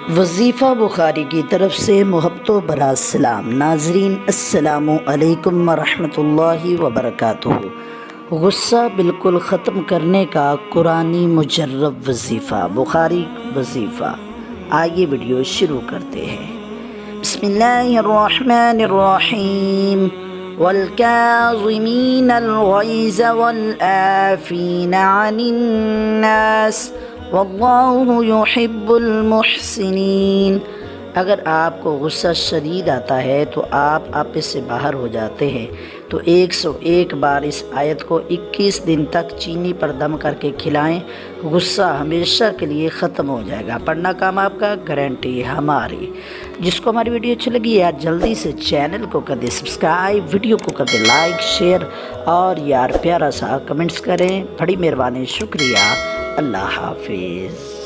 वज़ीफ़ा बुखारी की तरफ से मोहब्बतो बरा सलाम। नाज़रीन अस्सलामु अलैकुम वरहमतुल्लाहि वबरकातुहू। गुस्सा बिल्कुल ख़त्म करने का कुरानी मुजर्रब वज़ीफ़ा, बुखारी वज़ीफ़ा। आइए वीडियो शुरू करते हैं। बिस्मिल्लाहिर्रहमानिर्रहीम। वल्काज़िमीनल गैज़ वल्आफ़ीना अनिन्नास वल्लाहु युहिब्बुल मुहसिनीन। अगर आपको गुस्सा शदीद आता है तो आप आपे से बाहर हो जाते हैं तो 101 बार इस आयत को 21 दिन तक चीनी पर दम करके खिलाएं। गुस्सा हमेशा के लिए ख़त्म हो जाएगा। पढ़ना काम आपका, गारंटी हमारी। जिसको हमारी वीडियो अच्छी लगी यार जल्दी से चैनल को कर दे सब्सक्राइब, वीडियो को कर दे लाइक शेयर और यार प्यारा सा कमेंट्स करें। बड़ी मेहरबानी, शुक्रिया। अल्लाह हाफिज़।